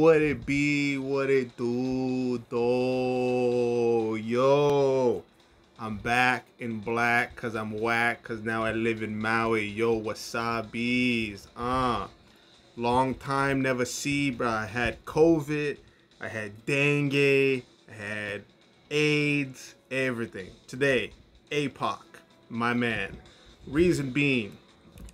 what it be, what it do, though. Yo, I'm back in black because I'm whack because now I live in Maui. Yo, wasabi's. Long time never see, bro. I had COVID, I had dengue, I had AIDS, everything. Today, Apoc, my man. Reason being,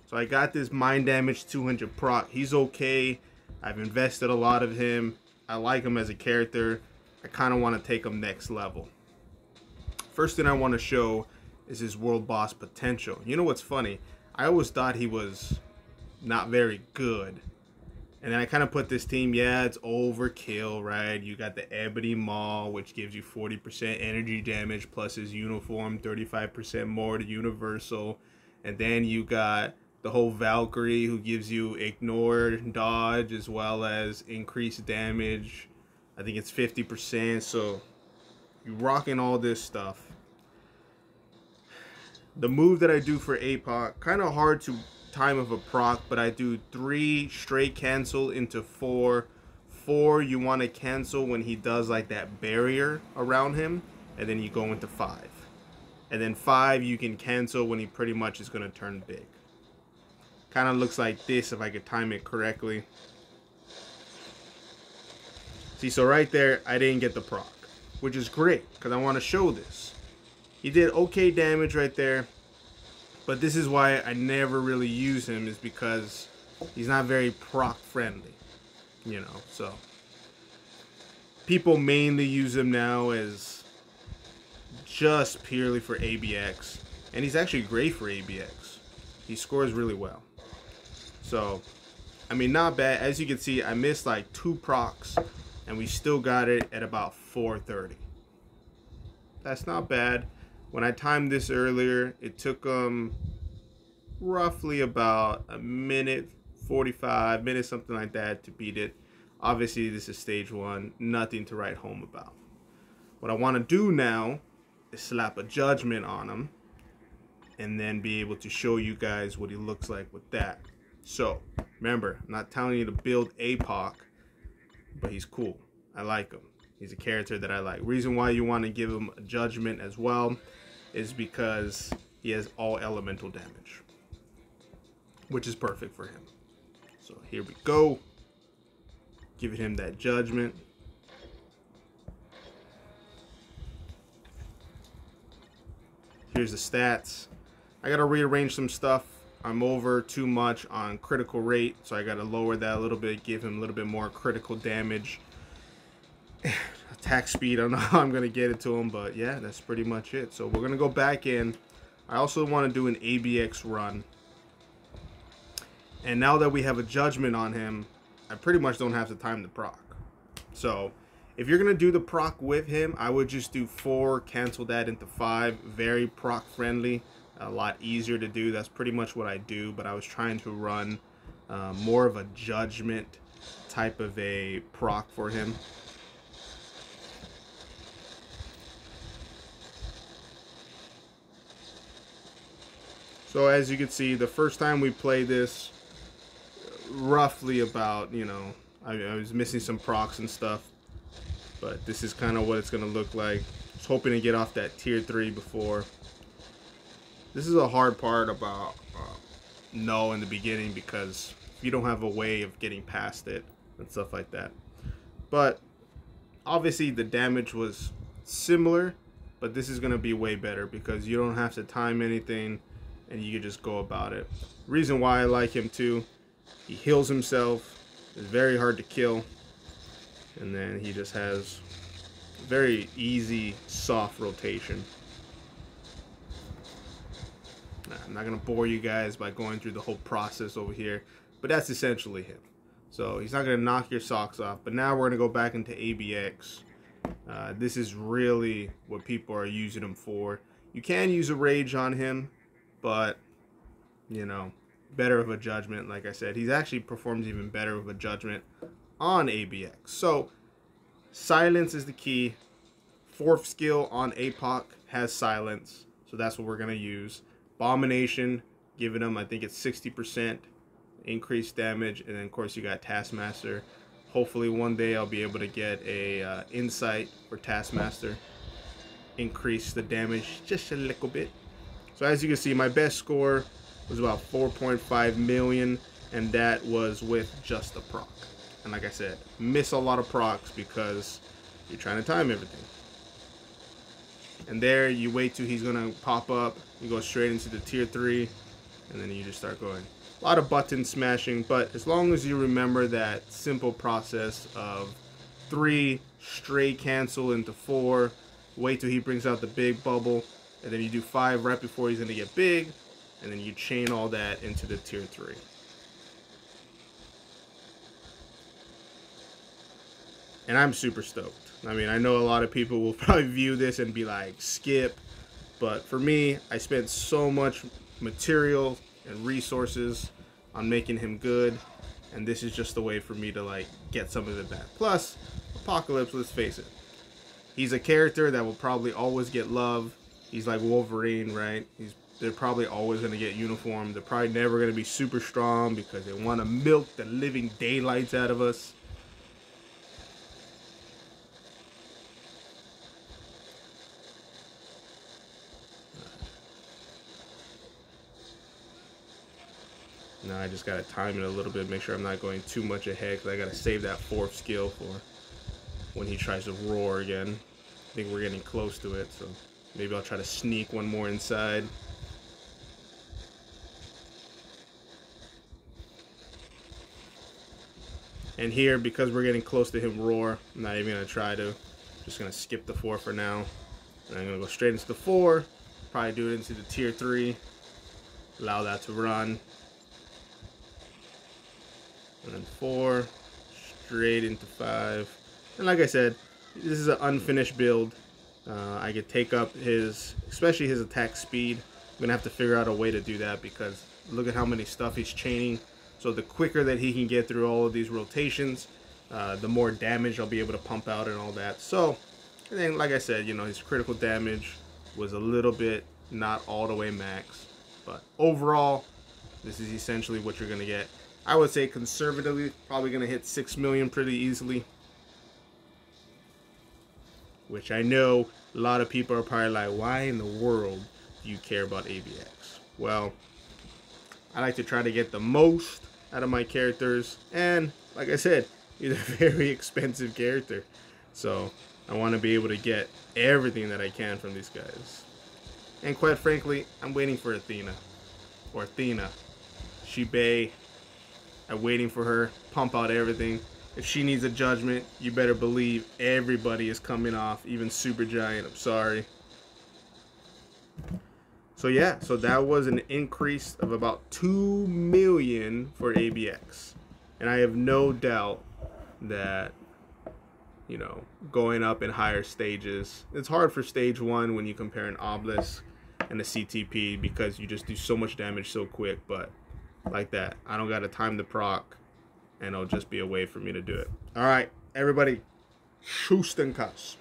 so I got this Mind Damage 200 proc. He's okay. I've invested a lot of him. I like him as a character. I kind of want to take him next level. First thing I want to show is his world boss potential. You know what's funny? I always thought he was not very good. And then I kind of put this team, yeah, it's overkill, right? You got the Ebony Maw, which gives you 40% energy damage, plus his uniform, 35% more to universal. And then you got the whole Valkyrie, who gives you ignore, dodge, as well as increased damage. I think it's 50%, so you're rocking all this stuff. The move that I do for Apoc, kind of hard to time of a proc, but I do 3 straight cancel into 4. 4 you want to cancel when he does like that barrier around him, and then you go into 5. And then 5 you can cancel when he pretty much is going to turn big. Kind of looks like this if I could time it correctly. See, so right there, I didn't get the proc, which is great because I want to show this. He did okay damage right there, but this is why I never really use him, is because he's not very proc friendly, you know. So people mainly use him now as just purely for ABX, and he's actually great for ABX. He scores really well. So, I mean, not bad. As you can see, I missed like 2 procs, and we still got it at about 430. That's not bad. When I timed this earlier, it took roughly about a minute, 45 minutes, something like that, to beat it. Obviously, this is stage 1, nothing to write home about. What I want to do now is slap a judgment on him, and then be able to show you guys what he looks like with that. So, remember, I'm not telling you to build Apoc, but he's cool. I like him. He's a character that I like. Reason why you want to give him a judgment as well is because he has all elemental damage, which is perfect for him. So here we go. Giving him that judgment. Here's the stats. I gotta rearrange some stuff. I'm over too much on critical rate, so I gotta lower that a little bit, give him a little bit more critical damage. Attack speed, I don't know how I'm gonna get it to him, but yeah, that's pretty much it. So we're gonna go back in. I also want to do an ABX run. And now that we have a judgment on him, I pretty much don't have to time the proc. So if you're gonna do the proc with him, I would just do 4, cancel that into 5. Very proc friendly, a lot easier to do. That's pretty much what I do, but I was trying to run more of a judgment type of a proc for him. So as you can see, the first time we played this, roughly about, you know, I was missing some procs and stuff, but this is kind of what it's going to look like. I was hoping to get off that tier 3 before. This is a hard part about no in the beginning, because you don't have a way of getting past it and stuff like that. But obviously the damage was similar, but this is going to be way better because you don't have to time anything and you can just go about it. Reason why I like him too, he heals himself, it's very hard to kill, and then he just has very easy soft rotation. I'm not gonna bore you guys by going through the whole process over here, but that's essentially him. So he's not gonna knock your socks off, but now we're gonna go back into ABX. This is really what people are using him for. You can use a rage on him, but you know, better of a judgment. Like I said, he's actually performs even better with a judgment on ABX. So silence is the key. 4th skill on Apoc has silence, so that's what we're gonna use. Abomination, giving him, I think it's 60% increased damage, and then of course you got Taskmaster, Hopefully one day I'll be able to get a insight for Taskmaster. Increase the damage just a little bit. So as you can see, my best score was about 4.5 million, and that was with just the proc. And like I said, miss a lot of procs because you're trying to time everything. And there, you wait till he's gonna pop up, you go straight into the tier 3, and then you just start going. A lot of button smashing, but as long as you remember that simple process of 3, straight cancel into 4, wait till he brings out the big bubble, and then you do 5 right before he's gonna get big, and then you chain all that into the tier 3. And I'm super stoked. I mean, I know a lot of people will probably view this and be like, skip. But for me, I spent so much material and resources on making him good. And this is just a way for me to like get some of it back. Plus, Apocalypse, let's face it. He's a character that will probably always get love. He's like Wolverine, right? They're probably always going to get uniform. They're probably never going to be super strong because they want to milk the living daylights out of us. Now I just gotta time it a little bit, make sure I'm not going too much ahead, because I gotta save that 4th skill for when he tries to roar again. I think we're getting close to it, so maybe I'll try to sneak one more inside. And here, because we're getting close to him roar, I'm not even gonna try to. Just gonna skip the 4 for now. And I'm gonna go straight into the 4, probably do it into the tier 3, allow that to run. And then 4, straight into 5. And like I said, this is an unfinished build. I could take up especially his attack speed. I'm gonna have to figure out a way to do that because look at how many stuff he's chaining. So the quicker that he can get through all of these rotations, the more damage I'll be able to pump out and all that. So, and then like I said, you know, his critical damage was a little bit not all the way max, but overall, this is essentially what you're gonna get. I would say conservatively, probably going to hit 6 million pretty easily. Which I know a lot of people are probably like, why in the world do you care about ABX? Well, I like to try to get the most out of my characters. And like I said, he's a very expensive character. So I want to be able to get everything that I can from these guys. And quite frankly, I'm waiting for Athena. Or Athena. Shibe. I'm waiting for her, pump out everything. If she needs a judgment, you better believe everybody is coming off, even Supergiant. I'm sorry. So yeah, so that was an increase of about 2 million for ABX. And I have no doubt that, you know, going up in higher stages, it's hard for stage 1 when you compare an Obelisk and a CTP because you just do so much damage so quick, but like that, I don't got to time the proc, and it'll just be a way for me to do it. All right, everybody, Schustenkas.